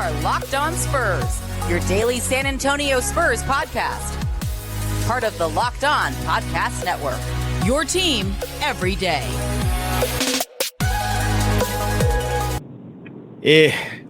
are Locked On Spurs, your daily San Antonio Spurs podcast. Part of the Locked On Podcast Network, your team every day.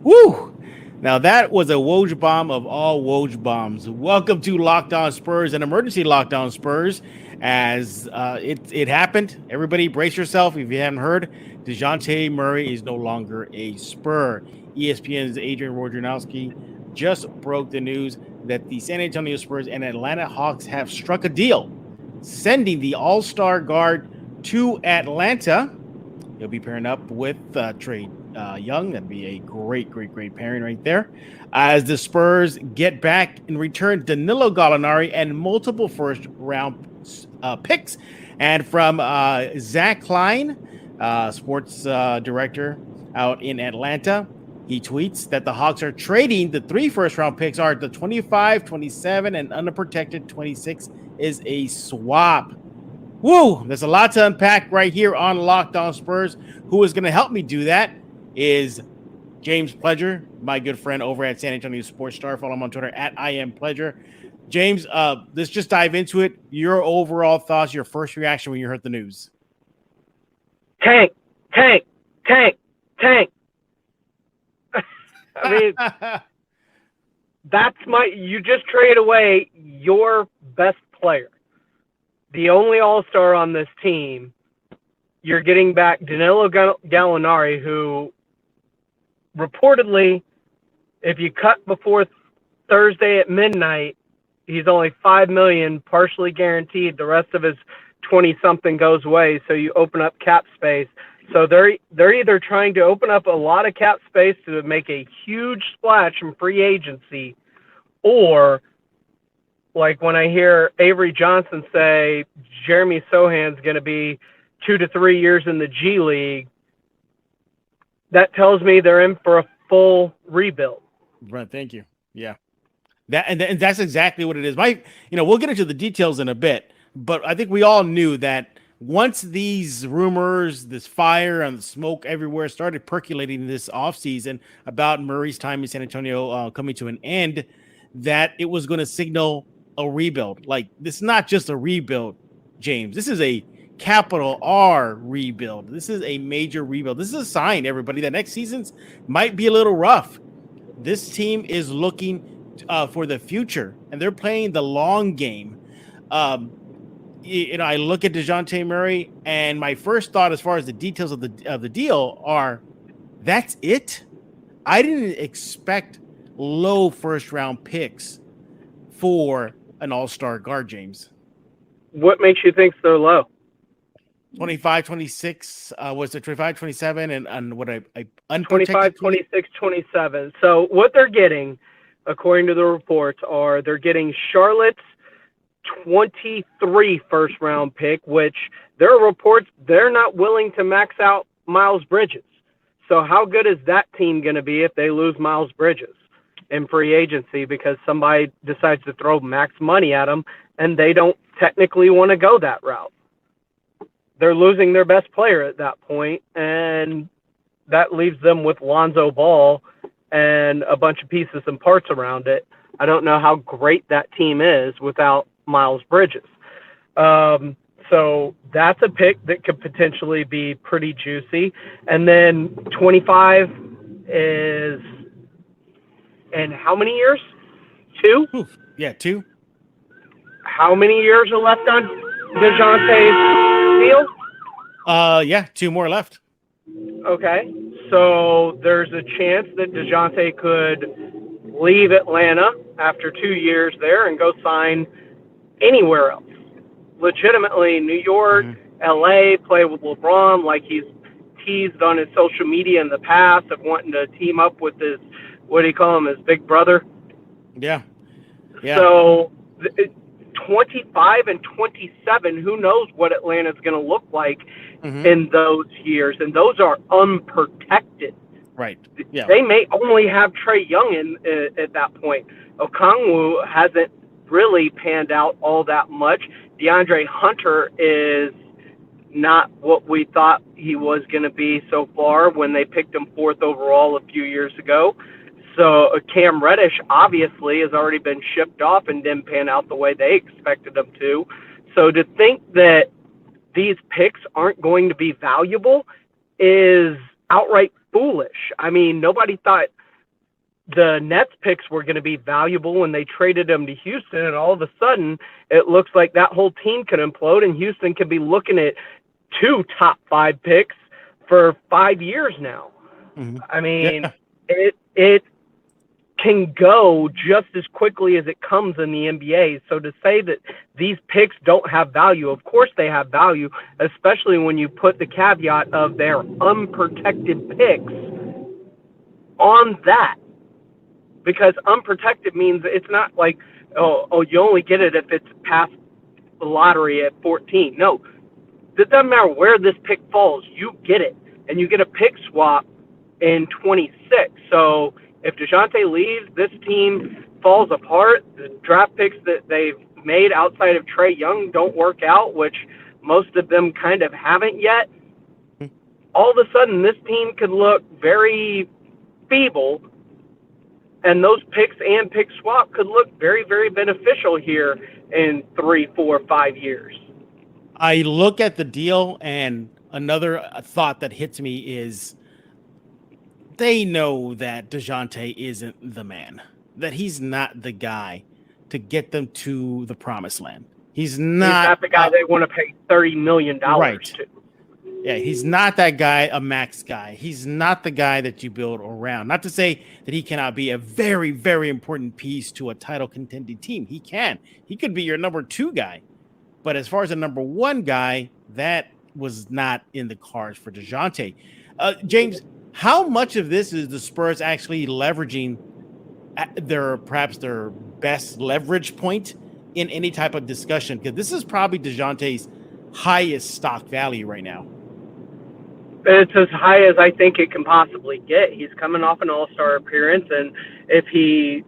Woo! Now that was a Woj bomb of all Woj bombs. Welcome to Locked On Spurs, an emergency Locked On Spurs. As it happened, everybody brace yourself. If you haven't heard, Dejounte Murray is no longer a Spur. ESPN's Adrian Wojnarowski just broke the news that the San Antonio Spurs and Atlanta Hawks have struck a deal, sending the all-star guard to Atlanta. He'll be pairing up with Trey Young. That'd be a great pairing right there. As the Spurs get back in return Danilo Gallinari and multiple first-round picks. And from Zach Klein, sports director out in Atlanta, he tweets that the Hawks are trading the 3 first-round picks are the 25, 27, and unprotected 26 is a swap. Woo! There's a lot to unpack right here on Locked On Spurs. Who is going to help me do that is James Pledger, my good friend over at San Antonio Sports Star. Follow him on Twitter at IamPledger. James, let's just dive into it. Your overall thoughts, your first reaction when you heard the news. Tank. I mean, you just trade away your best player, the only all-star on this team. You're getting back Danilo Gallinari, who reportedly, if you cut before Thursday at midnight, he's only $5 million partially guaranteed. The rest of his 20-something goes away, so you open up cap space. So they're either trying to open up a lot of cap space to make a huge splash in free agency, or like when I hear Avery Johnson say Jeremy Sohan's going to be 2 to 3 years in the G League, that tells me they're in for a full rebuild. Right. Thank you. Yeah. And that's exactly what it is. We'll get into the details in a bit, but I think we all knew that once these rumors, this fire and the smoke everywhere started percolating this offseason about Murray's time in San Antonio coming to an end, that it was going to signal a rebuild. Like, this is not just a rebuild, James. This is a capital R rebuild. This is a major rebuild. This is a sign, everybody, that next season's might be a little rough. This team is looking for the future, and they're playing the long game. I look at Dejounte Murray, and my first thought, as far as the details of the deal, are that's it. I didn't expect low first round picks for an all-star guard, James. What makes you think they're low? 25, 26, was it 25, 27, and what I 25, 26, 27. So what they're getting, according to the reports, they're getting Charlotte's 23 first-round pick, which there are reports they're not willing to max out Miles Bridges. So how good is that team going to be if they lose Miles Bridges in free agency because somebody decides to throw max money at them and they don't technically want to go that route? They're losing their best player at that point, and that leaves them with Lonzo Ball and a bunch of pieces and parts around it. I don't know how great that team is without Miles Bridges. So that's a pick that could potentially be pretty juicy. And then 25 is in how many years? 2? Yeah, 2. How many years are left on DeJounte's deal? Yeah, 2 more left. Okay. So there's a chance that Dejounte could leave Atlanta after 2 years there and go sign anywhere else. Legitimately, New York, LA, play with LeBron, like he's teased on his social media in the past of wanting to team up with his, what do you call him, his big brother? Yeah. So 25 and 27, who knows what Atlanta's going to look like in those years. And those are unprotected. Right. Yeah. They may only have Trey Young at that point. Okongwu hasn't really panned out all that much. DeAndre Hunter is not what we thought he was going to be so far when they picked him 4th overall a few years ago. So Cam Reddish obviously has already been shipped off and didn't pan out the way they expected him to. So to think that these picks aren't going to be valuable is outright foolish. I mean, nobody thought the Nets picks were going to be valuable when they traded them to Houston, and all of a sudden it looks like that whole team could implode and Houston could be looking at 2 top 5 picks for 5 years now. Mm-hmm. I mean, it can go just as quickly as it comes in the NBA. So to say that these picks don't have value, of course they have value, especially when you put the caveat of their unprotected picks on that. Because unprotected means it's not like, oh, you only get it if it's past the lottery at 14. No, it doesn't matter where this pick falls. You get it. And you get a pick swap in 26. So if Dejounte leaves, this team falls apart. The draft picks that they've made outside of Trae Young don't work out, which most of them kind of haven't yet. All of a sudden, this team could look very feeble, and those picks and pick swap could look very, very beneficial here in 3, 4, 5 years. I look at the deal, and another thought that hits me is they know that Dejounte isn't the man, that he's not the guy to get them to the promised land. He's not the guy they want to pay $30 million right. to. Yeah, he's not that guy, a max guy. He's not the guy that you build around. Not to say that he cannot be a very, very important piece to a title contending team. He can. He could be your number 2 guy. But as far as a number 1 guy, that was not in the cards for Dejounte. James, how much of this is the Spurs actually leveraging perhaps their best leverage point in any type of discussion? Because this is probably Dejounte's highest stock value right now. It's as high as I think it can possibly get. He's coming off an all-star appearance, and if he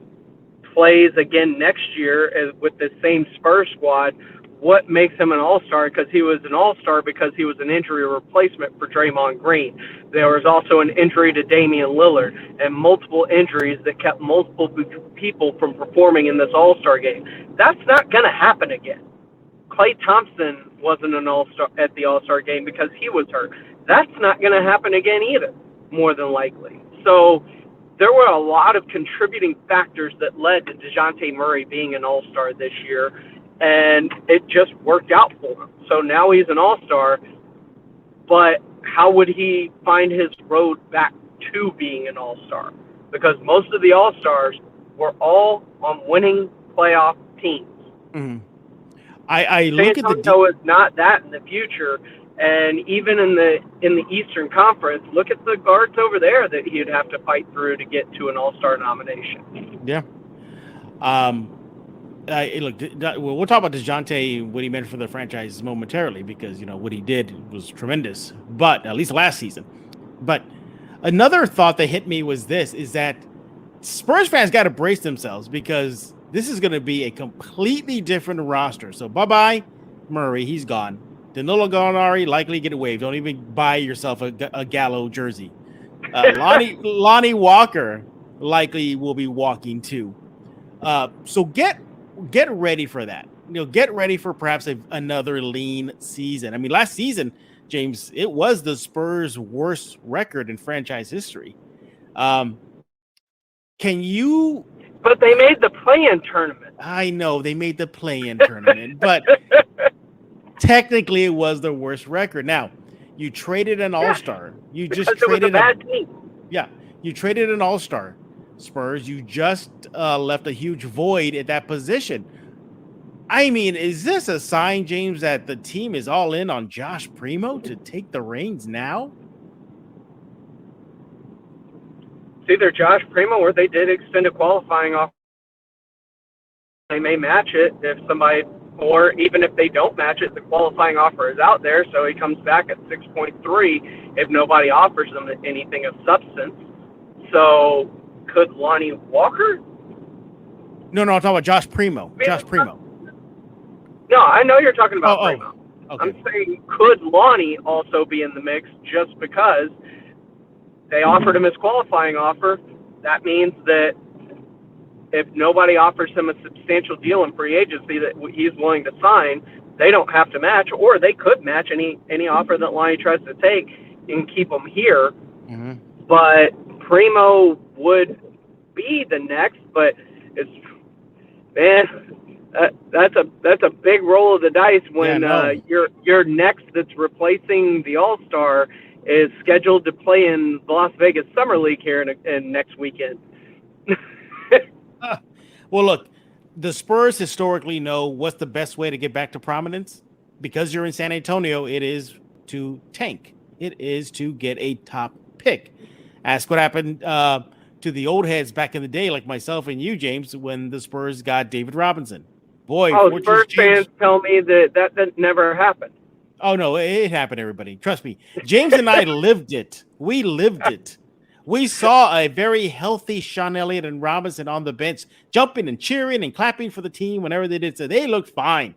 plays again next year with the same Spurs squad, what makes him an all-star? Because he was an all-star because he was an injury replacement for Draymond Green. There was also an injury to Damian Lillard and multiple injuries that kept multiple people from performing in this all-star game. That's not going to happen again. Klay Thompson wasn't an all-star at the all-star game because he was hurt. That's not going to happen again either, more than likely. So there were a lot of contributing factors that led to Dejounte Murray being an all-star this year, and it just worked out for him. So now he's an all-star, but how would he find his road back to being an all-star? Because most of the all-stars were all on winning playoff teams. Mm-hmm. I look at the is not that in the future, and even in the Eastern Conference, look at the guards over there that he'd have to fight through to get to an All-Star nomination. Yeah. Look, we'll talk about Dejounte, what he meant for the franchise momentarily, because what he did was tremendous. But at least last season. But another thought that hit me was this: is that Spurs fans got to brace themselves, because this is going to be a completely different roster. So bye-bye, Murray. He's gone. Danilo Gallinari likely get waived. Don't even buy yourself a Gallo jersey. Lonnie Walker likely will be walking too. So get ready for that. Get ready for perhaps another lean season. I mean, last season, James, it was the Spurs' worst record in franchise history. But they made the play-in tournament. I know they made the play-in tournament, but technically it was the worst record. Now, you traded an all-star. You just traded a bad team. Yeah, you traded an all-star. Spurs, you just left a huge void at that position. I mean, is this a sign, James, that the team is all in on Josh Primo to take the reins now? It's either Josh Primo or they did extend a qualifying offer. They may match it if somebody, or even if they don't match it, the qualifying offer is out there, so he comes back at 6.3 if nobody offers them anything of substance. So could Lonnie Walker? No, I'm talking about Josh Primo. Josh Primo. No, I know you're talking about Primo. Okay. I'm saying, could Lonnie also be in the mix just because they offered him his qualifying offer? that means that if nobody offers him a substantial deal in free agency that he's willing to sign, they don't have to match, or they could match any offer that Lonnie tries to take and keep him here. Mm-hmm. But Primo would be the next, but it's, man, that's a big roll of the dice when your next that's replacing the All-Star is scheduled to play in the Las Vegas Summer League here in next weekend. Well, look, the Spurs historically know what's the best way to get back to prominence. Because you're in San Antonio, it is to tank. It is to get a top pick. Ask what happened to the old heads back in the day, like myself and you, James, when the Spurs got David Robinson. Boy, Spurs fans tell me that never happened. Oh, no, it happened, everybody. Trust me. James and I lived it. We lived it. We saw a very healthy Sean Elliott and Robinson on the bench, jumping and cheering and clapping for the team whenever they did so. They looked fine.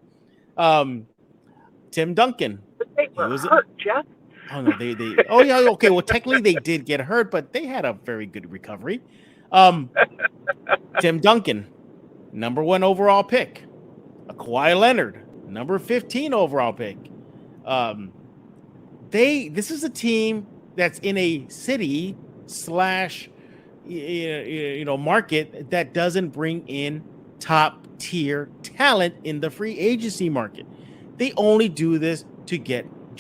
Tim Duncan. But they were hurt, Jeff. Oh, no, they oh, yeah, okay. Well, technically they did get hurt, but they had a very good recovery. Tim Duncan, number 1 overall pick. Kawhi Leonard, number 15 overall pick. This is a team that's in a city / market that doesn't bring in top tier talent in the free agency market. They only do this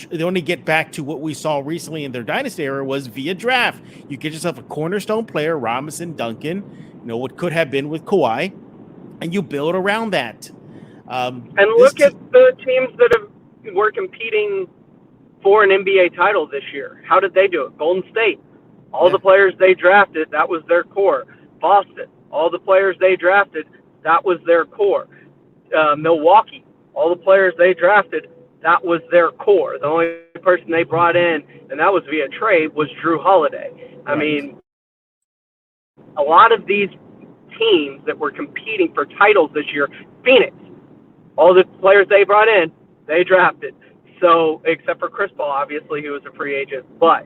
they only get back to what we saw recently in their dynasty era was via draft. You get yourself a cornerstone player, Robinson, Duncan, what could have been with Kawhi, and you build around that. And look at the teams that were competing for an NBA title this year. How did they do it? Golden State. All the players they drafted, that was their core. Boston. All the players they drafted, that was their core. Milwaukee. All the players they drafted, that was their core. The only person they brought in, and that was via trade, was Drew Holiday. I mean, a lot of these teams that were competing for titles this year, Phoenix, all the players they brought in, they drafted. So, except for Chris Paul, obviously, who was a free agent. But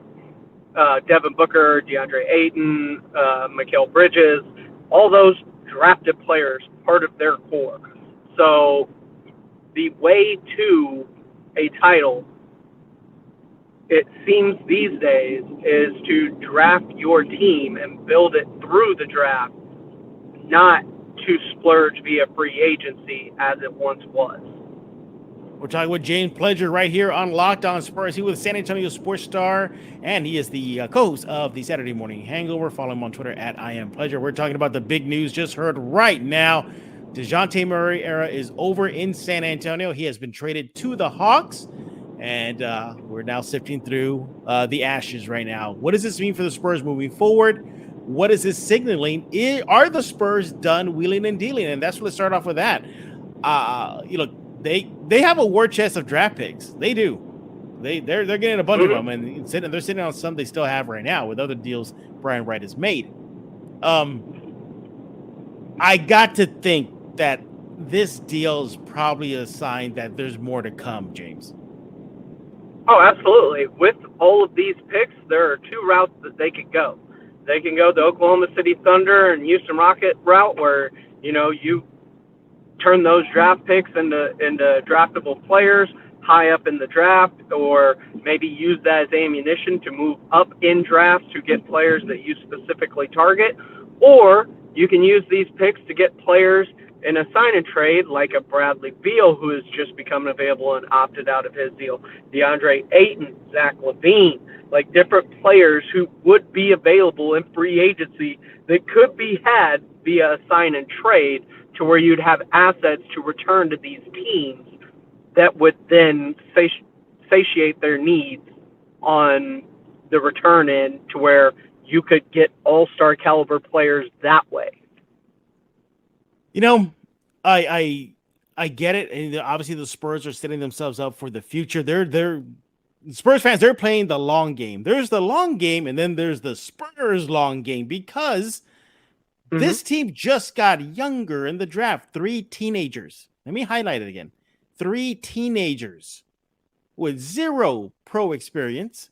Devin Booker, DeAndre Ayton, Mikal Bridges, all those drafted players, part of their core. So, the way to a title, it seems these days, is to draft your team and build it through the draft, not to splurge via free agency as it once was. We're talking with James Pledger right here on Locked On Spurs. He was San Antonio Sports Star, and he is the co-host of the Saturday Morning Hangover. Follow him on Twitter at @IamPledger. We're talking about the big news just heard right now. Dejounte Murray era is over in San Antonio. He has been traded to the Hawks, and we're now sifting through the ashes right now. What does this mean for the Spurs moving forward? What is this signaling? Are the Spurs done wheeling and dealing? And that's let's start off with that. They have a war chest of draft picks. They do. They're getting a bunch of them, and they're sitting on some they still have right now with other deals Brian Wright has made. I got to think that this deal is probably a sign that there's more to come, James. Oh, absolutely. With all of these picks, there are 2 routes that they could go. They can go the Oklahoma City Thunder and Houston Rocket route where, you turn those draft picks into draftable players high up in the draft, or maybe use that as ammunition to move up in drafts to get players that you specifically target. Or you can use these picks to get players in a sign and trade like a Bradley Beal, who has just become available and opted out of his deal, DeAndre Ayton, Zach LaVine, like different players who would be available in free agency that could be had via a sign and trade to where you'd have assets to return to these teams that would then satiate their needs on the return end to where you could get all-star caliber players that way. I get it. And obviously the Spurs are setting themselves up for the future. They're Spurs fans, they're playing the long game. There's the long game, and then there's the Spurs long game because this team just got younger in the draft. 3 teenagers. Let me highlight it again. 3 teenagers with 0 pro experience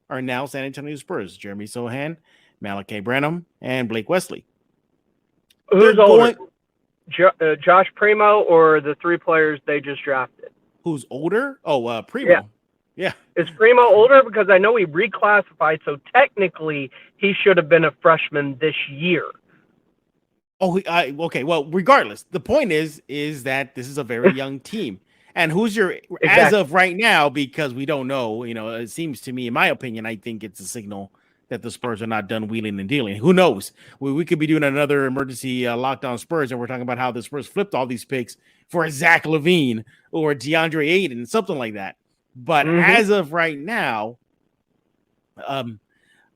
are now San Antonio Spurs. Jeremy Sohan, Malachi Branham, and Blake Wesley. Who's older, Josh Primo or the 3 players they just drafted? Who's older? Oh, Primo. Yeah. Is Primo older? Because I know he reclassified, so technically he should have been a freshman this year. Oh, okay. Well, regardless, the point is that this is a very young team. And who's your as of right now? Because we don't know. It seems to me, in my opinion, I think it's a signal that the Spurs are not done wheeling and dealing. Who knows? We could be doing another emergency Locked On Spurs, and we're talking about how the Spurs flipped all these picks for Zach LaVine or DeAndre Ayton, something like that. But as of right now,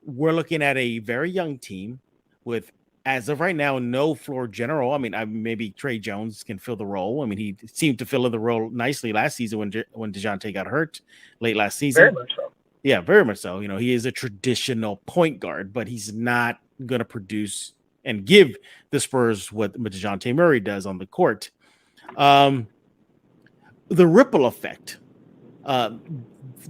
we're looking at a very young team with, as of right now, no floor general. I mean, maybe Trey Jones can fill the role. I mean, he seemed to fill in the role nicely last season when Dejounte got hurt late last season. Very much so. Yeah, very much so. He is a traditional point guard, but he's not going to produce and give the Spurs what Dejounte Murray does on the court. The ripple effect.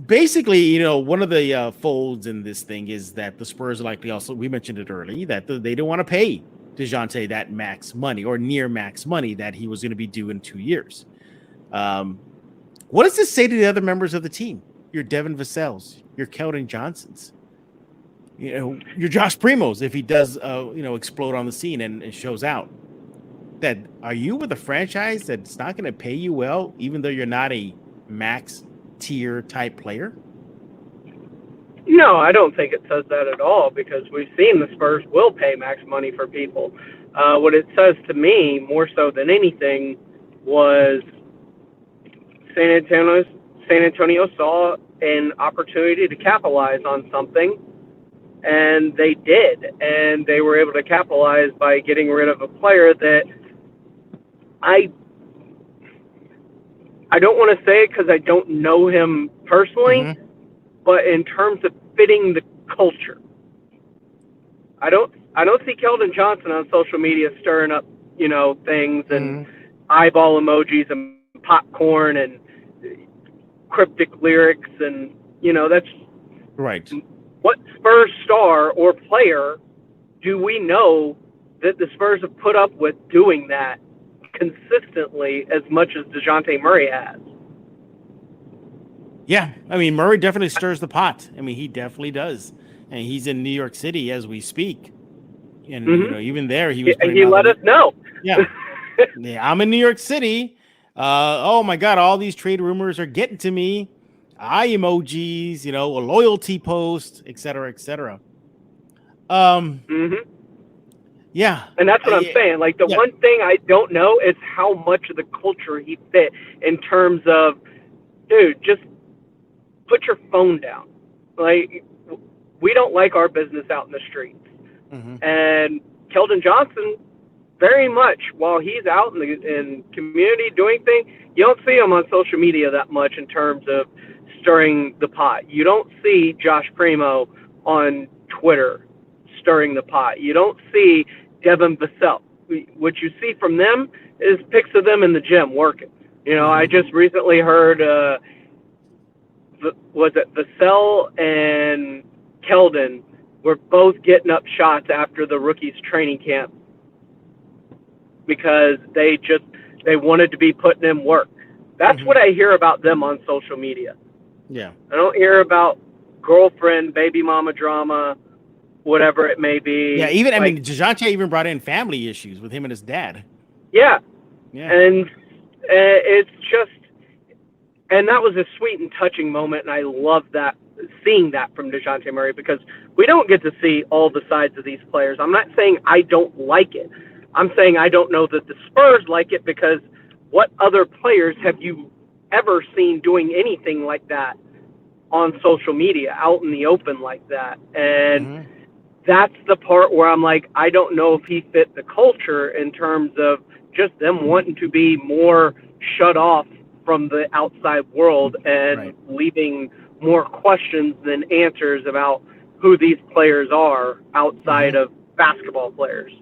Basically, one of the folds in this thing is that the Spurs likely also, we mentioned it early, that they don't want to pay Dejounte that max money or near max money that he was going to be due in 2 years. What does this say to the other members of the team? Your Devin Vassell's, your Keldon Johnsons, your Josh Primos, if he does, explode on the scene and shows out. That are you with a franchise that's not going to pay you well, even though you're not a max tier type player? No, I don't think it says that at all, because we've seen the Spurs will pay max money for people. What it says to me, more so than anything, was San Antonio saw an opportunity to capitalize on something, and they did. And they were able to capitalize by getting rid of a player that I don't want to say it because I don't know him personally, but in terms of fitting the culture, I don't see Keldon Johnson on social media stirring up, things and eyeball emojis and popcorn and cryptic lyrics, and that's right. What Spurs star or player do we know that the Spurs have put up with doing that consistently as much as Dejounte Murray has? Yeah, I mean, Murray definitely stirs the pot. I mean, he definitely does, and he's in New York City as we speak. And even there, he was. He let us know. Yeah, yeah, I'm in New York City. Oh my God, all these trade rumors are getting to me. Eye emojis, a loyalty post, et cetera, et cetera. Yeah. And that's what I'm saying. Like, the one thing I don't know is how much of the culture he fit in terms of, dude, just put your phone down. Like, we don't like our business out in the streets. And Keldon Johnson, very much, while he's out in the community doing things, you don't see him on social media that much in terms of stirring the pot. You don't see Josh Primo on Twitter stirring the pot. You don't see Devin Vassell. What you see from them is pics of them in the gym working. I just recently heard, was it Vassell and Keldon were both getting up shots after the rookies training camp because they wanted to be putting in work. That's what I hear about them on social media. Yeah. I don't hear about girlfriend, baby mama drama, whatever it may be. Yeah, I mean, Dejounte even brought in family issues with him and his dad. Yeah. And it's just, and that was a sweet and touching moment, and I love that, seeing that from Dejounte Murray, because we don't get to see all the sides of these players. I'm not saying I don't like it. I'm saying I don't know that the Spurs like it, because what other players have you ever seen doing anything like that on social media, out in the open like that? And that's the part where I'm like, I don't know if he fit the culture in terms of just them wanting to be more shut off from the outside world and leaving more questions than answers about who these players are outside of basketball players.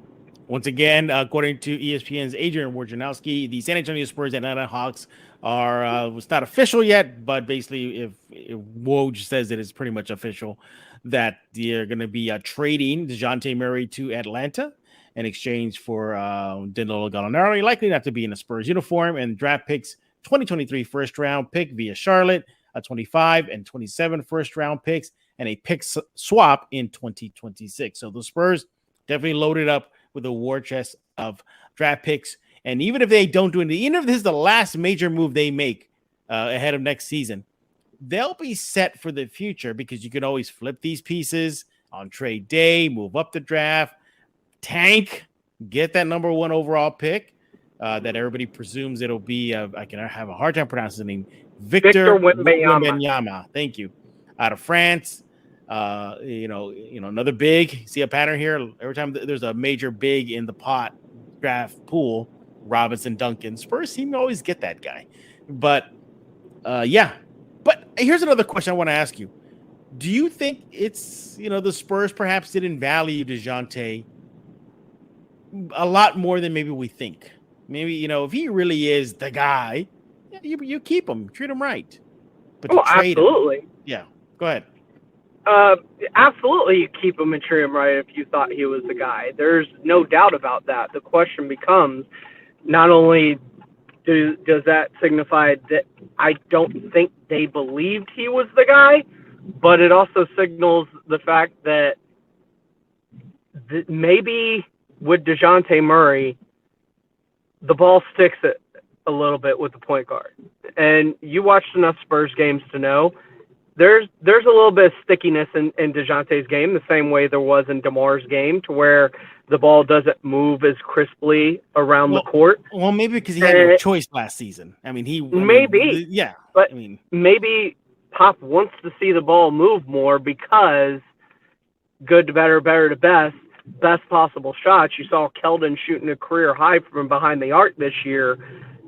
Once again, according to ESPN's Adrian Wojnarowski, the San Antonio Spurs and Atlanta Hawks are, it's not official yet, but basically if Woj says it is pretty much official, that they're going to be trading Dejounte Murray to Atlanta in exchange for Danilo Gallinari, likely not to be in a Spurs uniform, and draft picks 2023 first round pick via Charlotte, a 25 and 27 first round picks, and a pick swap in 2026. So the Spurs definitely loaded up with a war chest of draft picks. And even if they don't do anything, even if this is the last major move they make ahead of next season, they'll be set for the future because you can always flip these pieces on trade day, move up the draft, tank, get that number 1 overall pick that everybody presumes it'll be. I can have a hard time pronouncing the name. Victor Wembanyama. Thank you. Out of France. Another big. See a pattern here? Every time there's a major big in the pot draft pool, Robinson, Duncan, Spurs seem to always get that guy. But yeah. But here's another question I want to ask you. Do you think it's, the Spurs perhaps didn't value DeJounte a lot more than maybe we think? Maybe, if he really is the guy, you keep him, treat him right. But absolutely. Him, yeah, go ahead. Absolutely, you keep him and treat him right if you thought he was the guy. There's no doubt about that. The question becomes, not only does that signify that I don't think they believed he was the guy, but it also signals the fact that maybe with Dejounte Murray, the ball sticks it a little bit with the point guard. And you watched enough Spurs games to know there's a little bit of stickiness in Dejounte's game, the same way there was in DeMar's game, to where the ball doesn't move as crisply around the court. Well, maybe because he had no choice last season. Maybe Pop wants to see the ball move more because good to better, better to best possible shots. You saw Keldon shooting a career high from behind the arc this year.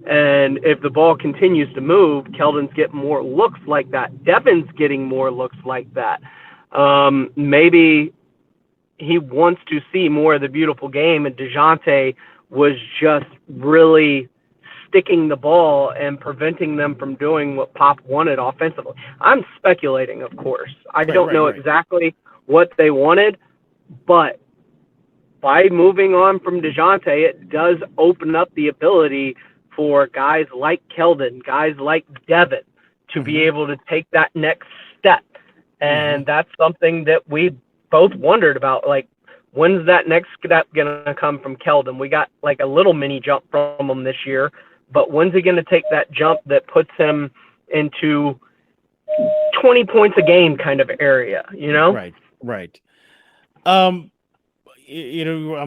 And if the ball continues to move, Keldon's getting more looks like that. Devin's getting more looks like that. Maybe he wants to see more of the beautiful game, and Dejounte was just really sticking the ball and preventing them from doing what Pop wanted offensively. I'm speculating, of course. I don't know exactly what they wanted, but by moving on from Dejounte, it does open up the ability for guys like Keldon, guys like Devin to be able to take that next step. And that's something that we both wondered about. Like, when's that next step going to come from Keldon? We got like a little mini jump from him this year, but when's he going to take that jump that puts him into 20 points a game kind of area, Right. I'm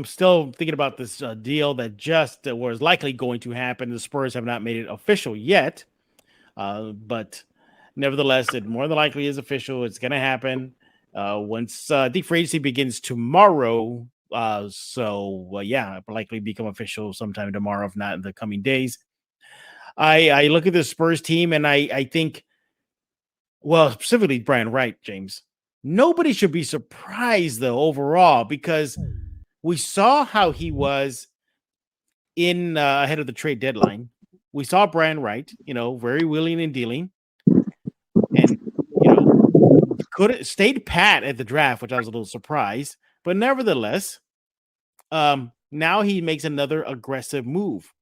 still thinking about this deal that just was likely going to happen. The Spurs have not made it official yet, but nevertheless, it more than likely is official. It's going to happen once the free agency begins tomorrow. Likely become official sometime tomorrow, if not in the coming days. I look at the Spurs team and I think, well, specifically Brian Wright, James. Nobody should be surprised, though, overall, because we saw how he was in ahead of the trade deadline. We saw Brian Wright, very willing and dealing, and stayed pat at the draft, which I was a little surprised. But nevertheless, now he makes another aggressive move.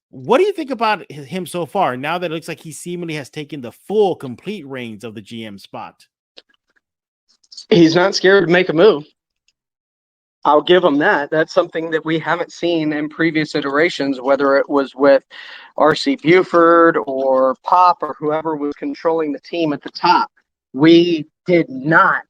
What do you think about him so far? Now that it looks like he seemingly has taken the full, complete reins of the GM spot. He's not scared to make a move. I'll give him that. That's something that we haven't seen in previous iterations, whether it was with R.C. Buford or Pop or whoever was controlling the team at the top. We did not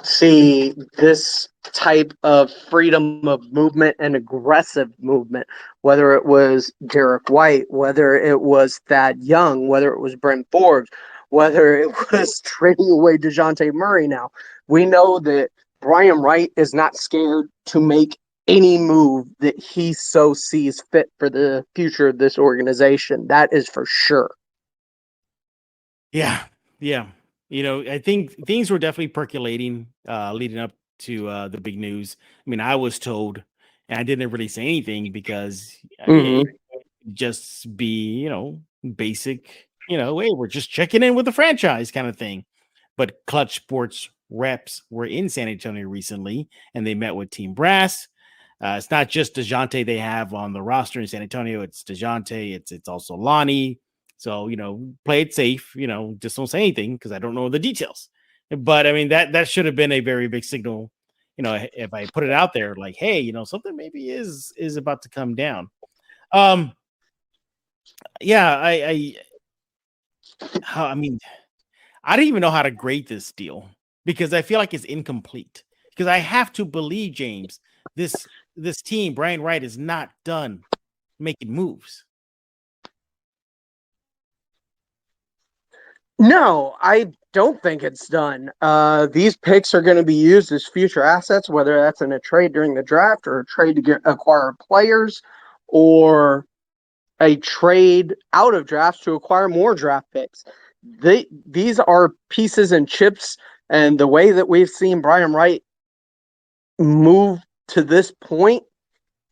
see this type of freedom of movement and aggressive movement, whether it was Derek White, whether it was Thad Young, whether it was Brent Forbes, whether it was trading away Dejounte Murray now. We know that Brian Wright is not scared to make any move that he so sees fit for the future of this organization. That is for sure. Yeah. I think things were definitely percolating leading up to the big news. I mean, I was told, and I didn't really say anything because just be, basic, hey, we're just checking in with the franchise kind of thing. but Clutch Sports reps were in San Antonio recently, and they met with Team Brass. It's not just Dejounte they have on the roster in San Antonio. It's Dejounte. It's also Lonnie. So, play it safe. Just don't say anything because I don't know the details. But, I mean, that should have been a very big signal, if I put it out there like, hey, something maybe is about to come down. Yeah, I mean, I don't even know how to grade this deal because I feel like it's incomplete. Because I have to believe, James, this team, Brian Wright, is not done making moves. No, I don't think it's done. These picks are going to be used as future assets, whether that's in a trade during the draft or a trade to acquire players or a trade out of drafts to acquire more draft picks. These are pieces and chips, and the way that we've seen Brian Wright move to this point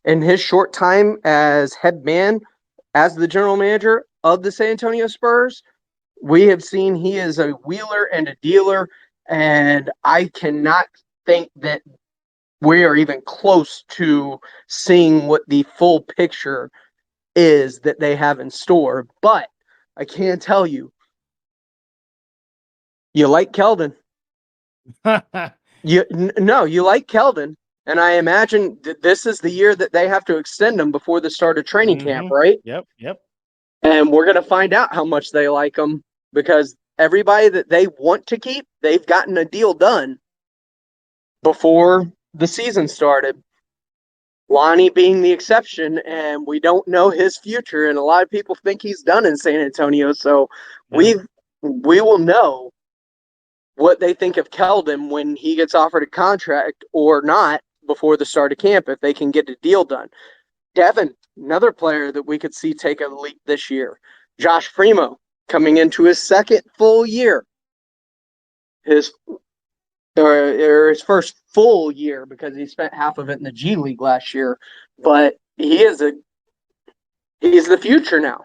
in his short time as head man, as the general manager of the San Antonio Spurs, we have seen he is a wheeler and a dealer, and I cannot think that we are even close to seeing what the full picture is that they have in store. But I can tell you, you like Keldon. You like Keldon, and I imagine that this is the year that they have to extend him before the start of training camp, right? Yep. And we're going to find out how much they like him because everybody that they want to keep, they've gotten a deal done before the season started. Lonnie being the exception, and we don't know his future, and a lot of people think he's done in San Antonio. So we will know what they think of Keldon when he gets offered a contract or not before the start of camp if they can get a deal done. Devin, another player that we could see take a leap this year. Josh Primo coming into his second full year. His first full year because he spent half of it in the G League last year. But he's the future now.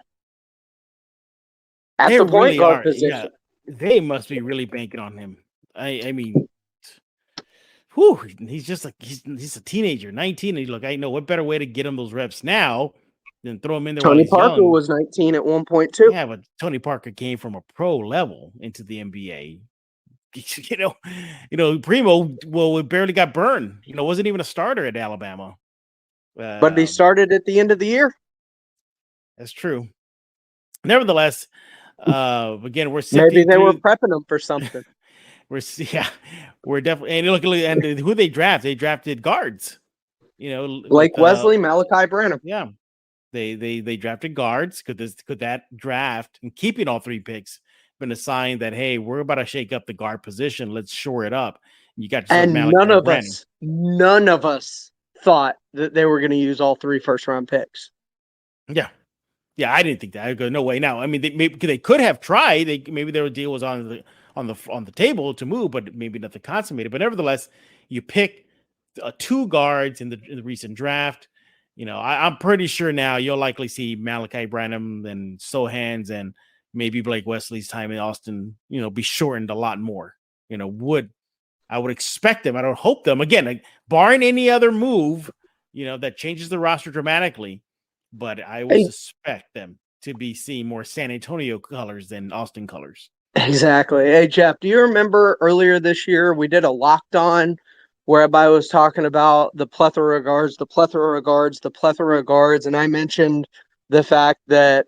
At the point guard position. Yeah, they must be really banking on him. I mean, whew, he's just like he's a teenager, 19. And look, I know what better way to get him those reps now than throw him in there. Tony Parker was 19 at one point too. Yeah, but Tony Parker came from a pro level into the NBA. Primo barely got burned. Wasn't even a starter at Alabama. But he started at the end of the year. That's true. Nevertheless, again, we're maybe they were prepping him for something. we're definitely and who they draft. They drafted guards. Like Wesley, Malachi Branham. Yeah, they drafted guards. Could that draft and keeping all three picks been a sign that, hey, we're about to shake up the guard position, let's shore it up? You got none of us thought that they were going to use all 3 first-round picks. Yeah, I didn't think that. I go, no way. Now, I mean, they could have tried. Maybe their deal was on the table to move, but maybe nothing consummated. But nevertheless, you pick 2 guards in the recent draft. I'm pretty sure now you'll likely see Malachi Branham and Sohans and maybe Blake Wesley's time in Austin, be shortened a lot more. I would expect them. I don't hope them again, like, barring any other move, that changes the roster dramatically. But I would suspect them to be seeing more San Antonio colors than Austin colors. Exactly. Hey, Jeff, do you remember earlier this year we did a Locked On where everybody was talking about the plethora of guards, and I mentioned the fact that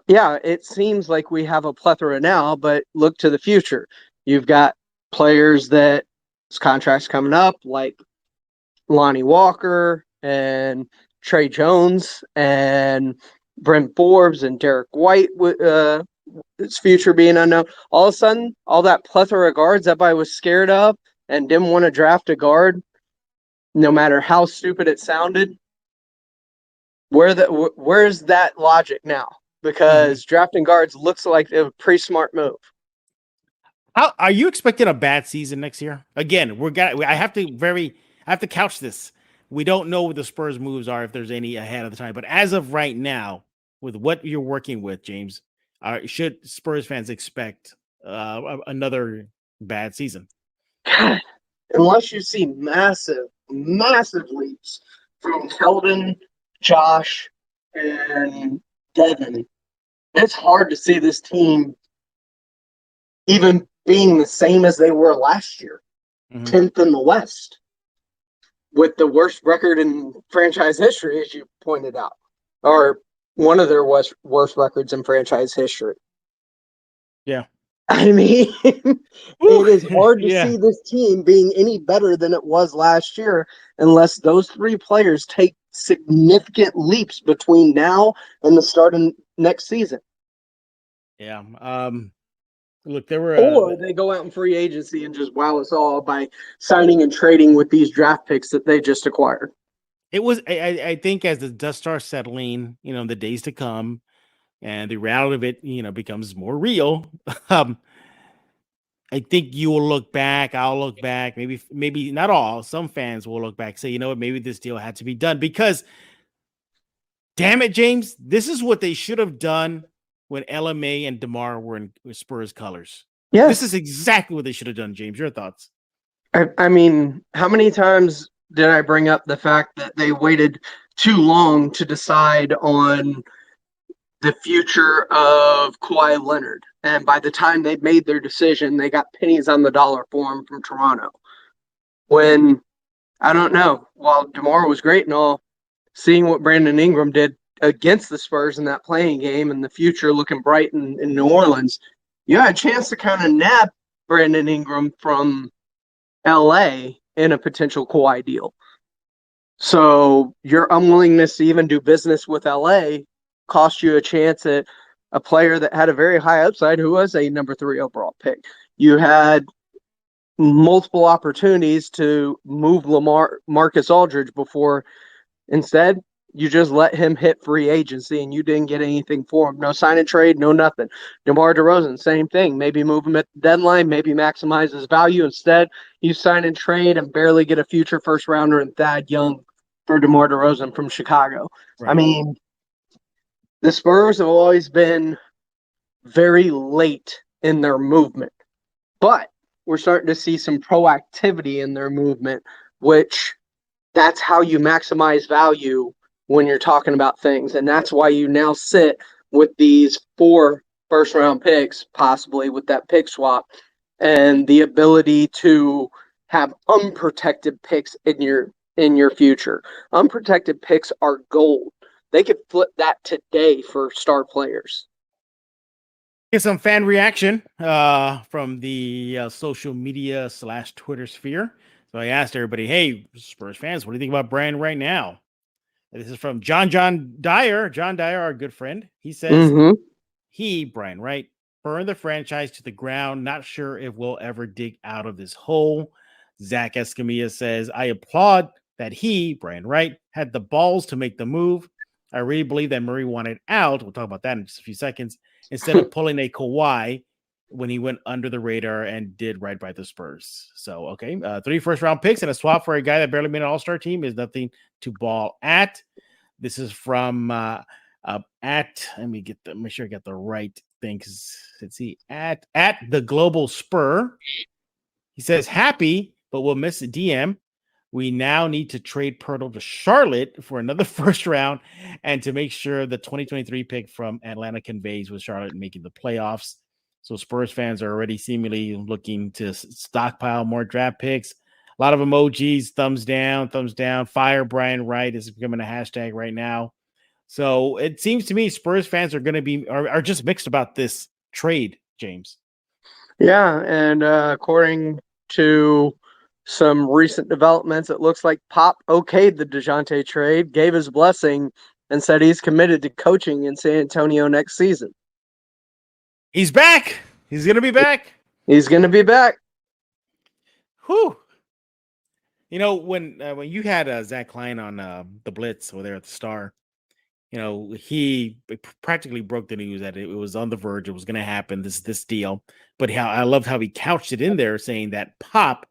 it seems like we have a plethora now, but look to the future. You've got players that contracts coming up, like Lonnie Walker and Trey Jones and Brent Forbes and Derek White, his future being unknown. All of a sudden, all that plethora of guards everybody was scared of and didn't want to draft a guard, no matter how stupid it sounded. Where's that logic now? Because drafting guards looks like a pretty smart move. How are you expecting a bad season next year? Again, I have to couch this. We don't know what the Spurs moves are, if there's any ahead of the time. But as of right now, with what you're working with, James, should Spurs fans expect another bad season. God, unless you see massive, massive leaps from Keldon, Josh, and Devin, it's hard to see this team even being the same as they were last year, 10th in the West, with the worst record in franchise history, as you pointed out, or one of their worst records in franchise history. Yeah. I mean, it is hard to Yeah. see this team being any better than it was last year unless those three players take significant leaps between now and the start of next season. Yeah. Look, there were Or they go out in free agency and just wow us all by signing and trading with these draft picks that they just acquired. It was, I think, as the dust starts settling, in the days to come, and the reality of it, becomes more real. I think you will look back. I'll look back. Maybe not all. Some fans will look back, say, you know what, maybe this deal had to be done because, damn it, James, this is what they should have done when LMA and DeMar were in Spurs colors. Yes. This is exactly what they should have done, James. Your thoughts? I mean, how many times did I bring up the fact that they waited too long to decide on the future of Kawhi Leonard? And by the time they made their decision, they got pennies on the dollar for him from Toronto. When, I don't know, while DeMar was great and all, seeing what Brandon Ingram did against the Spurs in that playing game and the future looking bright in New Orleans, you had a chance to kind of nab Brandon Ingram from LA in a potential Kawhi deal. So your unwillingness to even do business with LA cost you a chance at a player that had a very high upside who was a number 3 overall pick. You had multiple opportunities to move Marcus Aldridge before. Instead, you just let him hit free agency and you didn't get anything for him. No sign and trade, no nothing. DeMar DeRozan, same thing. Maybe move him at the deadline, maybe maximize his value. Instead, you sign and trade and barely get a future first rounder in Thad Young for DeMar DeRozan from Chicago. Right. I mean, the Spurs have always been very late in their movement, but we're starting to see some proactivity in their movement, which that's how you maximize value when you're talking about things. And that's why you now sit with these 4 first-round picks, possibly with that pick swap, and the ability to have unprotected picks in your future. Unprotected picks are gold. They could flip that today for star players. Get some fan reaction from the social media / Twitter sphere. So I asked everybody, hey, Spurs fans, what do you think about Brand right now? And this is from John Dyer. John Dyer, our good friend. He says, Brian Wright, burned the franchise to the ground. Not sure if we'll ever dig out of this hole. Zach Escamilla says, I applaud that Brian Wright, had the balls to make the move. I really believe that Murray wanted out. We'll talk about that in just a few seconds. Instead of pulling a Kawhi when he went under the radar and did right by the Spurs. So, okay, 3 first-round picks and a swap for a guy that barely made an all-star team is nothing to ball at. This is from let me make sure I got the right thing. Let's see, at the Global Spur. He says, happy, but we'll miss the DM. We now need to trade Pirtle to Charlotte for another first round and to make sure the 2023 pick from Atlanta conveys with Charlotte making the playoffs. So Spurs fans are already seemingly looking to stockpile more draft picks. A lot of emojis, thumbs down, fire Brian Wright is becoming a hashtag right now. So it seems to me Spurs fans are going to are just mixed about this trade, James. Yeah, and according to some recent developments, it looks like Pop okayed the Dejounte trade, gave his blessing, and said he's committed to coaching in San Antonio next season. He's back. He's going to be back. He's going to be back. Whew. You know, when you had Zach Klein on the Blitz over there at the Star, he practically broke the news that it was on the verge. It was going to happen, this deal. But I loved how he couched it in there saying that Pop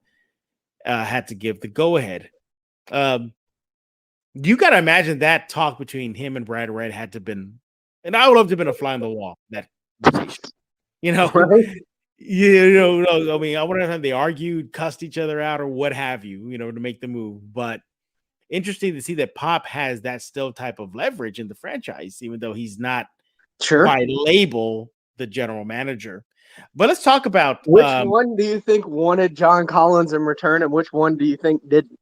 had to give the go-ahead. You got to imagine that talk between him and Brad Wright had to been, and I would love to have been a fly on the wall, that conversation. Right? No, I mean, I wonder if they argued, cussed each other out, or what have you, to make the move. But interesting to see that Pop has that still type of leverage in the franchise, even though he's not Sure. by label the general manager. But let's talk about Which one do you think wanted John Collins in return, and which one do you think didn't?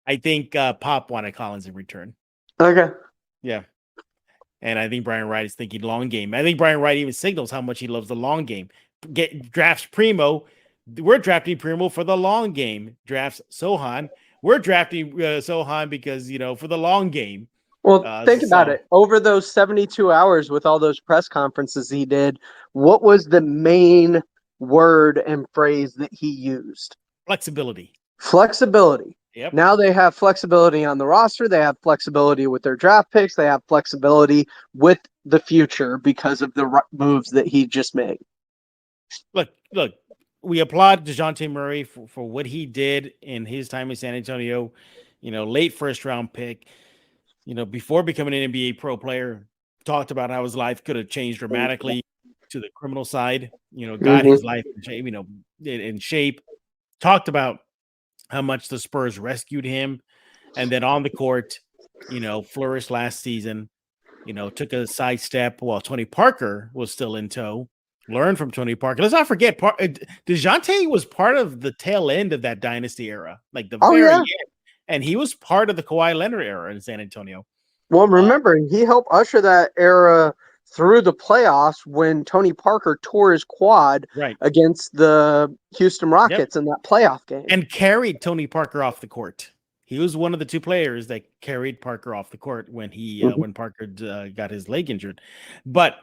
I think Pop wanted Collins in return. Okay. Yeah. And I think Brian Wright is thinking long game. I think Brian Wright even signals how much he loves the long game. Drafts Primo. We're drafting Primo for the long game. Drafts Sohan. We're drafting Sohan because, for the long game. Well, think about it. Over those 72 hours with all those press conferences he did, what was the main word and phrase that he used? Flexibility. Flexibility. Yep. Now they have flexibility on the roster. They have flexibility with their draft picks. They have flexibility with the future because of the moves that he just made. Look, we applaud Dejounte Murray for what he did in his time in San Antonio, late first round pick. Before becoming an NBA pro player, talked about how his life could have changed dramatically to the criminal side, got his life in shape, talked about how much the Spurs rescued him. And then on the court, flourished last season, took a sidestep while Tony Parker was still in tow, learned from Tony Parker. Let's not forget, Dejounte was part of the tail end of that dynasty era, like the very end. And he was part of the Kawhi Leonard era in San Antonio. Well, remember, he helped usher that era through the playoffs when Tony Parker tore his quad against the Houston Rockets in that playoff game. And carried Tony Parker off the court. He was one of the two players that carried Parker off the court when when Parker got his leg injured. But,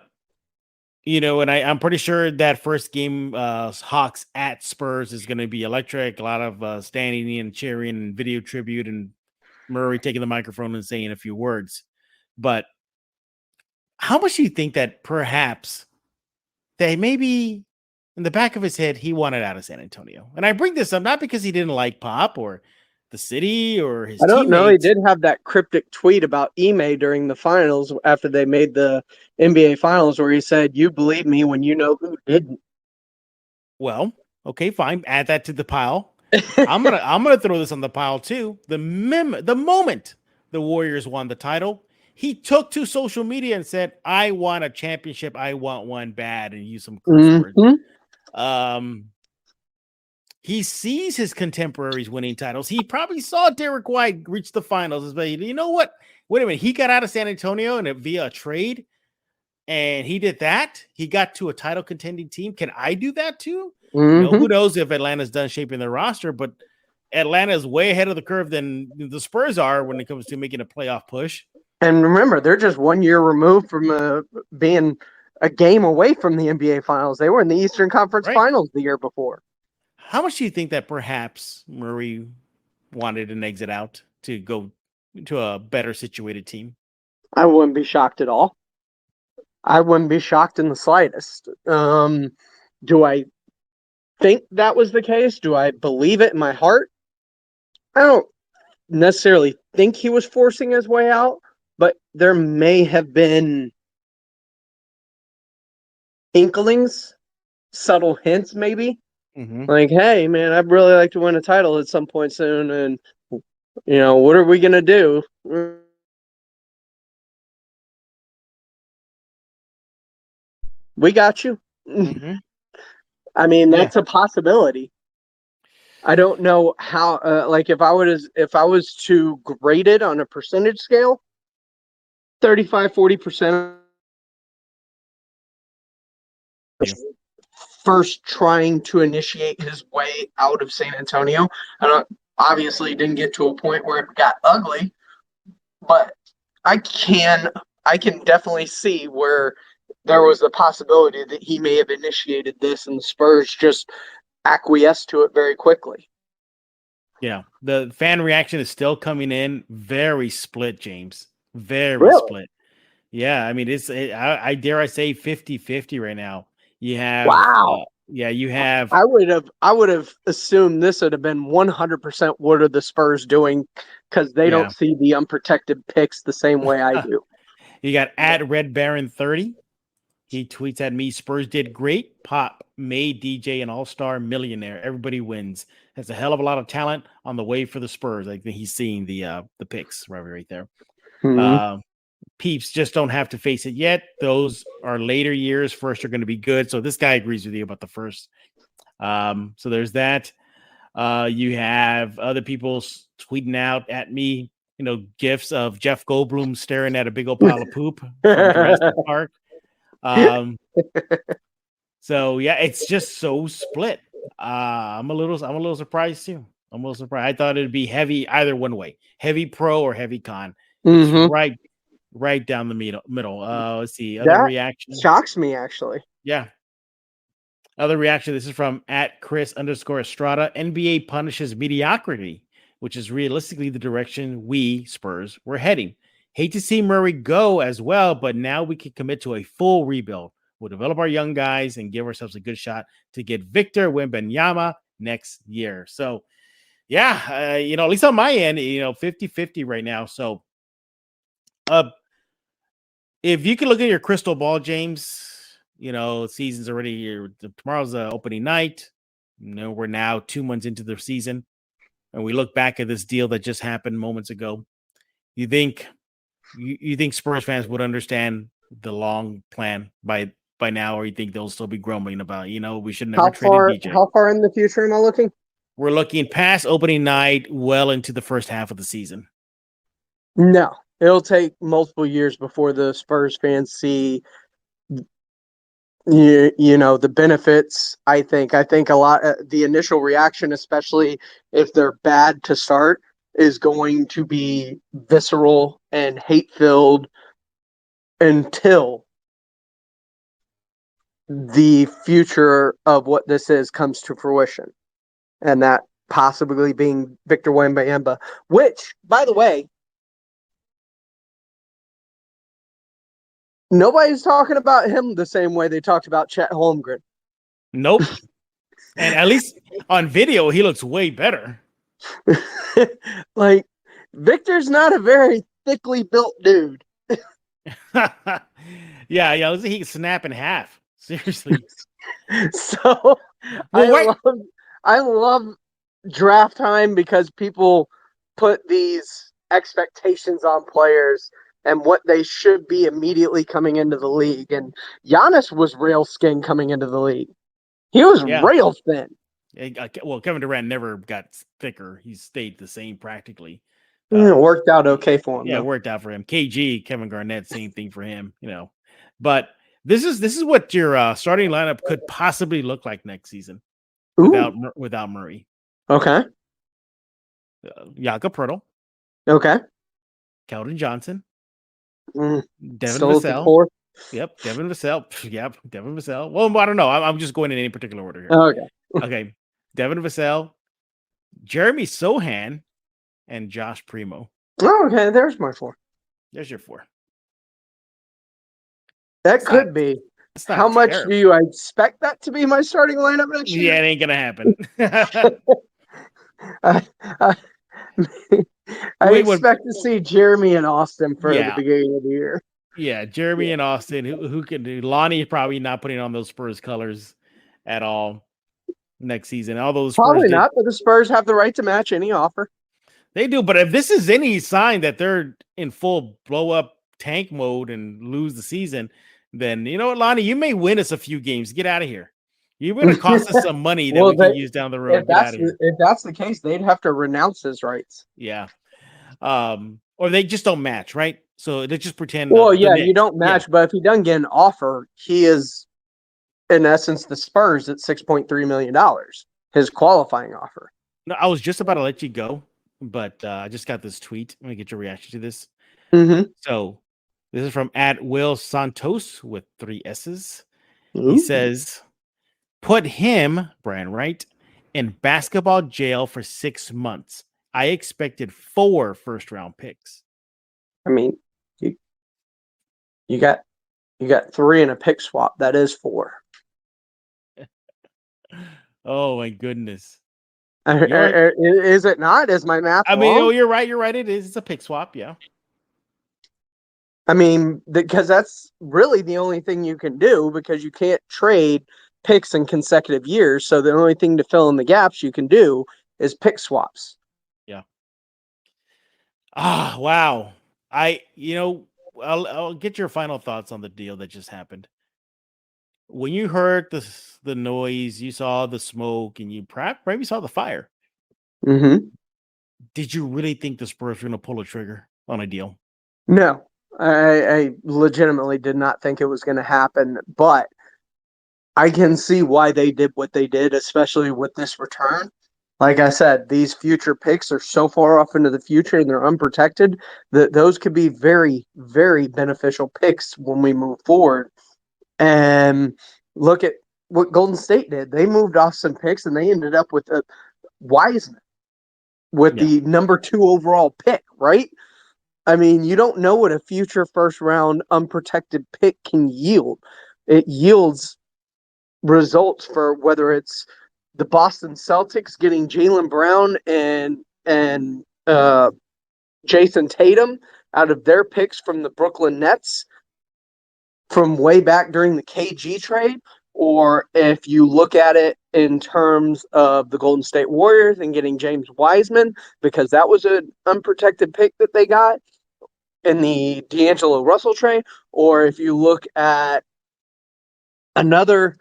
and I'm pretty sure that first game, Hawks at Spurs, is going to be electric. A lot of standing and cheering and video tribute and Murray taking the microphone and saying a few words. But how much do you think that perhaps that maybe in the back of his head, he wanted out of San Antonio? And I bring this up not because he didn't like Pop or the city or his teammates. Know. He did have that cryptic tweet about Ime during the finals after they made the NBA finals where he said, "You believe me when you know who didn't." Well, okay, fine. Add that to the pile. I'm gonna throw this on the pile too. The moment the Warriors won the title, he took to social media and said, "I want a championship. I want one bad," and used some curse words. He sees his contemporaries winning titles. He probably saw Derek White reach the finals. But you know what? Wait a minute. He got out of San Antonio via a trade, and he did that. He got to a title contending team. Can I do that too? Who knows if Atlanta's done shaping their roster, but Atlanta is way ahead of the curve than the Spurs are when it comes to making a playoff push. And remember, they're just 1 year removed from being a game away from the NBA Finals. They were in the Eastern Conference Finals the year before. How much do you think that perhaps Murray wanted an exit out to go to a better situated team? I wouldn't be shocked at all. I wouldn't be shocked in the slightest. Do I think that was the case? Do I believe it in my heart? I don't necessarily think he was forcing his way out, but there may have been inklings, subtle hints maybe. Like, hey, man, I'd really like to win a title at some point soon. And, what are we going to do? We got you. I mean, that's a possibility. I don't know how, if I was to grade it on a percentage scale, 35-40%. First trying to initiate his way out of San Antonio. Obviously didn't get to a point where it got ugly, but I can definitely see where there was the possibility that he may have initiated this and the Spurs just acquiesced to it very quickly. Yeah, the fan reaction is still coming in very split, James. Very split. Yeah, I mean, I dare I say 50-50 right now. You have you have. I would have assumed this would have been 100%. What are the Spurs doing? Because they don't see the unprotected picks the same way I do. You got at Red Baron 30. He tweets at me, Spurs did great. Pop made DJ an all-star millionaire. Everybody wins. Has a hell of a lot of talent on the way for the Spurs. I think he's seeing the picks right there. Mm-hmm. Peeps just don't have to face it yet. Those are later years. First are going to be good. So this guy agrees with you about the first. So there's that. You have other people tweeting out at me, gifs of Jeff Goldblum staring at a big old pile of poop from Jurassic Park. So yeah, it's just so split. I'm a little surprised too. I'm a little surprised. I thought it'd be heavy either one way, heavy pro or heavy con. It's right down the middle. Let's see. Other reaction shocks me actually. Yeah. Other reaction. This is from @Chris_Estrada. NBA punishes mediocrity, which is realistically the direction we Spurs were heading. Hate to see Murray go as well, but now we can commit to a full rebuild. We'll develop our young guys and give ourselves a good shot to get Victor Wembanyama next year. So, yeah, at least on my end, 50-50 right now. So, if you can look at your crystal ball, James, season's already here. Tomorrow's the opening night. We're now 2 months into the season, and we look back at this deal that just happened moments ago. You think Spurs fans would understand the long plan by now, or you think they'll still be grumbling about, we should never trade DJ? How far in the future am I looking? We're looking past opening night, well into the first half of the season. No, it'll take multiple years before the Spurs fans see the benefits. I think a lot the initial reaction, especially if they're bad to start, is going to be visceral and hate-filled until the future of what this is comes to fruition, and that possibly being Victor Wembanyama, which, by the way, nobody's talking about him the same way they talked about Chet Holmgren. Nope. And at least on video, he looks way better. Like, Victor's not a very thickly built dude. Yeah. He can snap in half. Seriously. So I love draft time because people put these expectations on players and what they should be immediately coming into the league. And Giannis was rail skin coming into the league. He was rail thin. Well, Kevin Durant never got thicker. He stayed the same practically. It worked out okay for him. Yeah, it worked out for him. KG, Kevin Garnett, same thing for him. But this is what your starting lineup could possibly look like next season without Murray. Okay. Jakob Poeltl. Okay. Keldon Johnson. Devin Vassell. Yep. Devin Vassell. Yep. Devin Vassell. Well, I don't know. I'm just going in any particular order here. Okay. Devin Vassell, Jeremy Sohan, and Josh Primo. Oh, okay. There's my 4. There's your 4. That could be. How much do you expect that to be my starting lineup next year? Yeah, it ain't gonna happen. I expect to see Jeremy and Austin for the beginning of the year. Yeah, Jeremy and Austin, who can do. Lonnie probably not putting on those Spurs colors at all next season. All those Spurs probably not, but the Spurs have the right to match any offer. They do, but if this is any sign that they're in full blow up tank mode and lose the season, then you know what, Lonnie, you may win us a few games. Get out of here. You're going to cost us some money that we can use down the road. If that's the case, they'd have to renounce his rights. Yeah. Or they just don't match, right? So they just pretend. Well, you don't match, but if he doesn't get an offer, he is, in essence, the Spurs at $6.3 million, his qualifying offer. No, I was just about to let you go, but I just got this tweet. Let me get your reaction to this. Mm-hmm. So this is from @Will Santos with 3 S's. Ooh. He says, put him, Brian Wright, in basketball jail for 6 months. I expected 4 first-round picks. I mean, you got 3 in a pick swap. That is 4. Oh my goodness! Is it not? Is my math wrong? You're right. You're right. It is. It's a pick swap. Yeah. I mean, because that's really the only thing you can do, because you can't trade picks in consecutive years. So the only thing to fill in the gaps you can do is pick swaps. Yeah. Ah, wow. I'll get your final thoughts on the deal that just happened. When you heard the noise, you saw the smoke, and you maybe saw the fire. Mm-hmm. Did you really think the Spurs were going to pull a trigger on a deal? No, I legitimately did not think it was going to happen, but I can see why they did what they did, especially with this return. Like I said, these future picks are so far off into the future and they're unprotected that those could be very, very beneficial picks when we move forward. And look at what Golden State did. They moved off some picks and they ended up with a Wiseman with Yeah. the number 2 overall pick, right? I mean, you don't know what a future first round unprotected pick can yield. It yields results for whether it's the Boston Celtics getting Jaylen Brown and Jason Tatum out of their picks from the Brooklyn Nets from way back during the KG trade, or if you look at it in terms of the Golden State Warriors and getting James Wiseman, because that was an unprotected pick that they got in the D'Angelo Russell trade, or if you look at another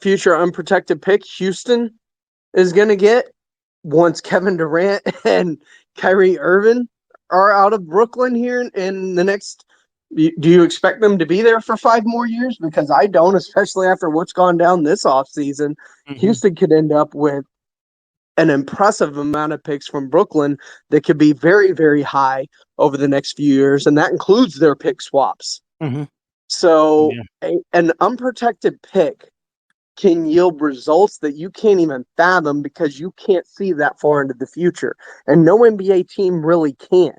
future unprotected pick Houston is going to get once Kevin Durant and Kyrie Irving are out of Brooklyn here in the next. Do you expect them to be there for 5 more years? Because I don't, especially after what's gone down this offseason. Mm-hmm. Houston could end up with an impressive amount of picks from Brooklyn that could be very, very high over the next few years, and that includes their pick swaps. Mm-hmm. So Yeah. an unprotected pick can yield results that you can't even fathom because you can't see that far into the future. And no NBA team really can,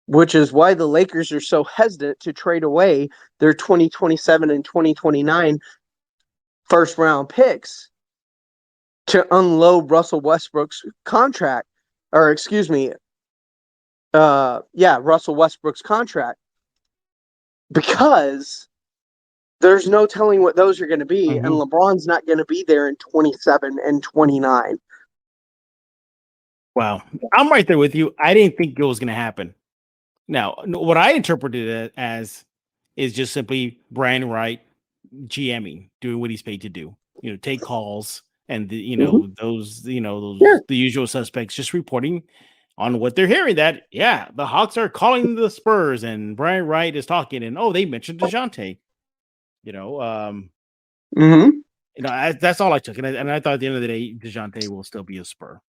which is why the Lakers are so hesitant to trade away their 2027 and 2029 first round picks to unload Russell Westbrook's contract, or excuse me, Russell Westbrook's contract, because there's no telling what those are going to be, and Mm-hmm. LeBron's not going to be there in 27 and 29. Wow. I'm right there with you. I didn't think it was going to happen. Now, what I interpreted it as is just simply Brian Wright GMing, doing what he's paid to do. Take calls and the usual suspects just reporting on what they're hearing. That the Hawks are calling the Spurs, and Brian Wright is talking, and they mentioned Dejounte. Mm-hmm. That's all I took, and I thought at the end of the day, Dejounte will still be a Spur.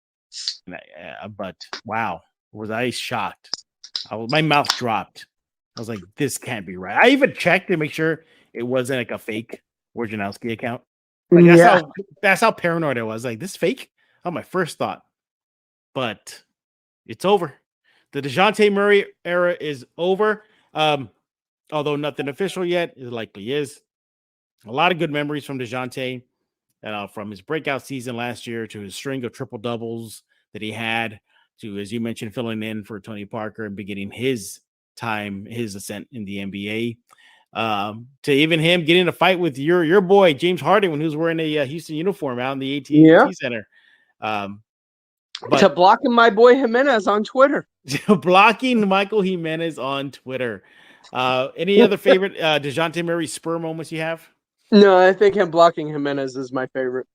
But wow, was I shocked? My mouth dropped. I was like, this can't be right. I even checked to make sure it wasn't like a fake Wojnarowski account. Like that's how paranoid I was. Like, this fake? Oh, my first thought. But it's over. The Dejounte Murray era is over. Although nothing official yet, it likely is. A lot of good memories from Dejounte, from his breakout season last year to his string of triple doubles that he had, to, as you mentioned, filling in for Tony Parker and beginning his ascent in the NBA. To even him getting a fight with your boy James Harden when he was wearing a Houston uniform out in the AT&T Center. But to blocking my boy Jimenez on Twitter. blocking Michael Jimenez on Twitter. Any other favorite Dejounte Murray Spur moments you have? No, I think him blocking Jimenez is my favorite.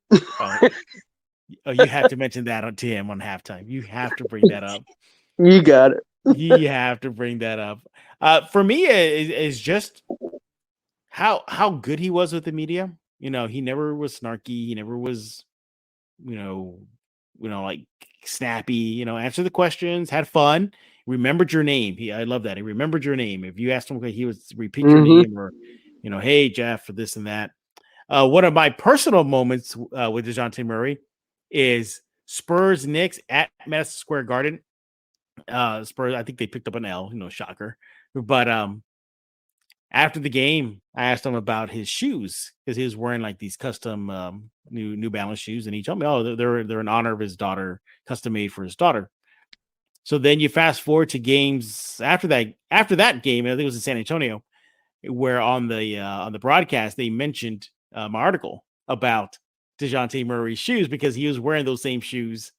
You have to mention that on TM on halftime. You have to bring that up. You got it. You have to bring that up. For me, is just how good he was with the media. He never was snarky. He never was, like snappy. Answer the questions, had fun, remembered your name. I love that. He remembered your name. If you asked him, he would repeat your name, or hey Jeff, for this and that. One of my personal moments with Dejounte Murray is Spurs Knicks at Madison Square Garden. Spurs, I think they picked up an L, shocker. But after the game, I asked him about his shoes because he was wearing like these custom New Balance shoes, and he told me, they're in honor of his daughter, custom made for his daughter. So then you fast forward to games after that. After that game, I think it was in San Antonio, where on the broadcast they mentioned my article about Dejounte Murray's shoes because he was wearing those same shoes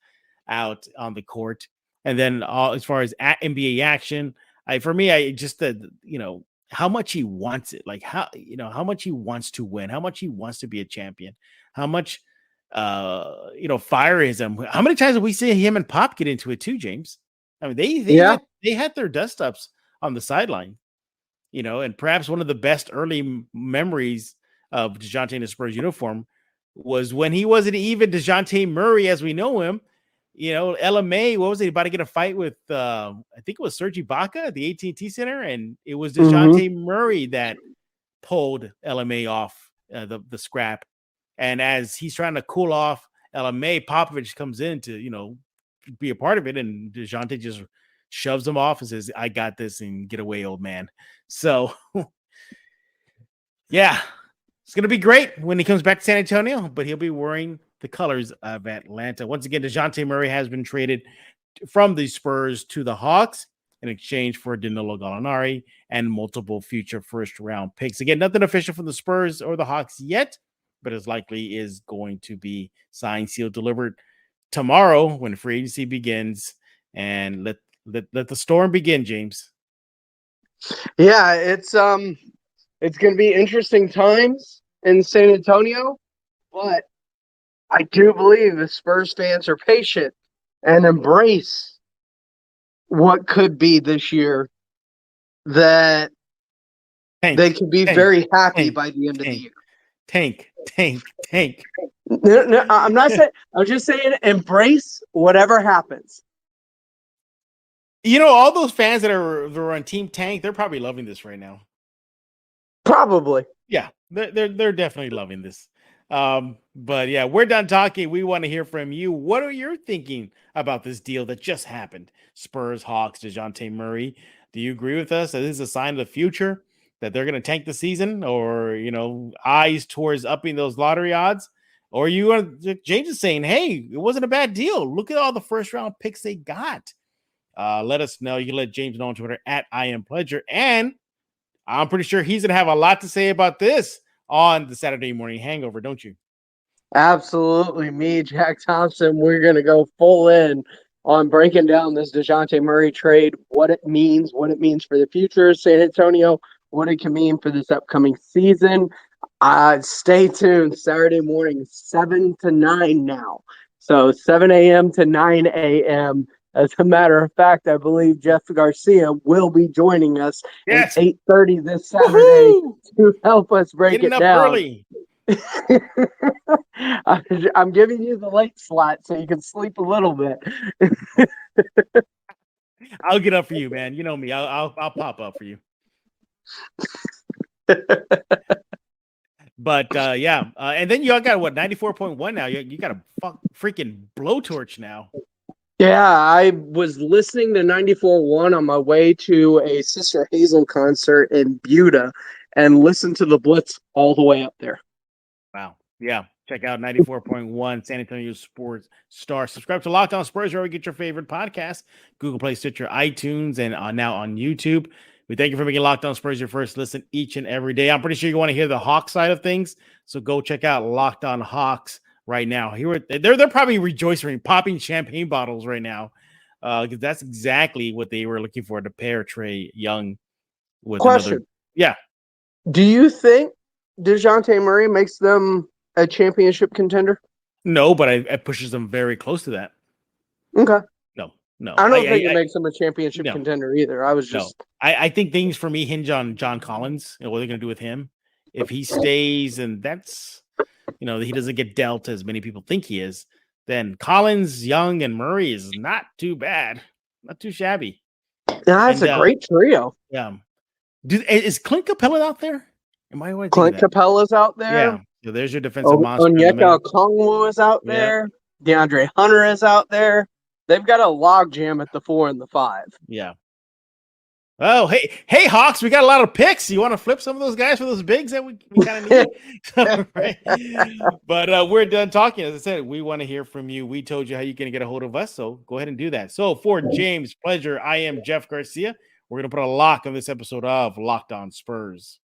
out on the court. And then as far as NBA action, for me, I just how much he wants it, like how much he wants to win, how much he wants to be a champion, how much fire is him. How many times have we seen him and Pop get into it too, James? I mean, they had their dust ups on the sideline, and perhaps one of the best early memories of Dejounte in a Spurs uniform was when he wasn't even Dejounte Murray as we know him. LMA, what was it, about to get a fight with I think it was Serge Ibaka at the AT&T Center, and it was Dejounte Murray that pulled LMA off the scrap. And as he's trying to cool off LMA, Popovich comes in to be a part of it, and Dejounte just shoves him off and says, "I got this, and get away, old man." So yeah, it's gonna be great when he comes back to San Antonio, but he'll be wearing the colors of Atlanta. Once again, Dejounte Murray has been traded from the Spurs to the Hawks in exchange for Danilo Gallinari and multiple future first-round picks. Again, nothing official from the Spurs or the Hawks yet, but as likely is going to be signed, sealed, delivered tomorrow when free agency begins. And let the storm begin, James. Yeah, it's going to be interesting times in San Antonio, but I do believe the Spurs fans are patient and embrace what could be this year, that they could be very happy by the end of the year. Tank. No, I'm not saying. I'm just saying embrace whatever happens. All those fans that are on Team Tank, they're probably loving this right now. Probably. Yeah, they're definitely loving this. But yeah, we're done talking. We want to hear from you. What are you thinking about this deal that just happened? Spurs, Hawks, Dejounte Murray. Do you agree with us that this is a sign of the future, that they're going to tank the season, or eyes towards upping those lottery odds? Or James is saying, hey, it wasn't a bad deal. Look at all the first round picks they got. Let us know. You can let James know on Twitter at @IamPledger. And I'm pretty sure he's going to have a lot to say about this on the Saturday Morning Hangover, don't you? Absolutely. Me, Jack Thompson, we're going to go full in on breaking down this Dejounte Murray trade, what it means for the future of San Antonio, what it can mean for this upcoming season. Stay tuned. Saturday morning, 7 to 9 now. So 7 a.m. to 9 a.m. As a matter of fact, I believe Jeff Garcia will be joining us at 8:30 this Saturday to help us break it down. Early. I'm giving you the late slot so you can sleep a little bit. I'll get up for you, man. You know me. I'll pop up for you. But and then you all got 94.1 now. You got a freaking blowtorch now. Yeah, I was listening to 94.1 on my way to a Sister Hazel concert in Buda and listened to the Blitz all the way up there. Wow. Yeah. Check out 94.1 San Antonio Sports Star. Subscribe to Locked On Spurs wherever you get your favorite podcast. Google Play, Stitcher, iTunes, and now on YouTube. We thank you for making Locked On Spurs your first listen each and every day. I'm pretty sure you want to hear the Hawks side of things, so go check out Locked On Hawks right now. They're probably rejoicing, popping champagne bottles right now, because that's exactly what they were looking for to pair Trae Young with. Question. Yeah. Do you think Dejounte Murray makes them a championship contender? No, but it pushes them very close to that. Okay. No. I don't think it makes them a championship contender either. I was just. I think things for me hinge on John Collins and what they're going to do with him. If he stays, and that's, he doesn't get dealt as many people think he is, then Collins, Young, and Murray is not too bad. Not too shabby. That's a great trio. Yeah. Is Clint Capella out there? Clint Capella's out there. Yeah. So there's your defensive monster. Onyeka Okongwu is out there. DeAndre Hunter is out there. They've got a log jam at the 4 and the 5. Yeah. Oh, hey, Hawks, we got a lot of picks. You want to flip some of those guys for those bigs that we kind of need? Right? But we're done talking. As I said, we want to hear from you. We told you how you can get a hold of us, so go ahead and do that. So for James' pleasure, I am Jeff Garcia. We're going to put a lock on this episode of Locked On Spurs.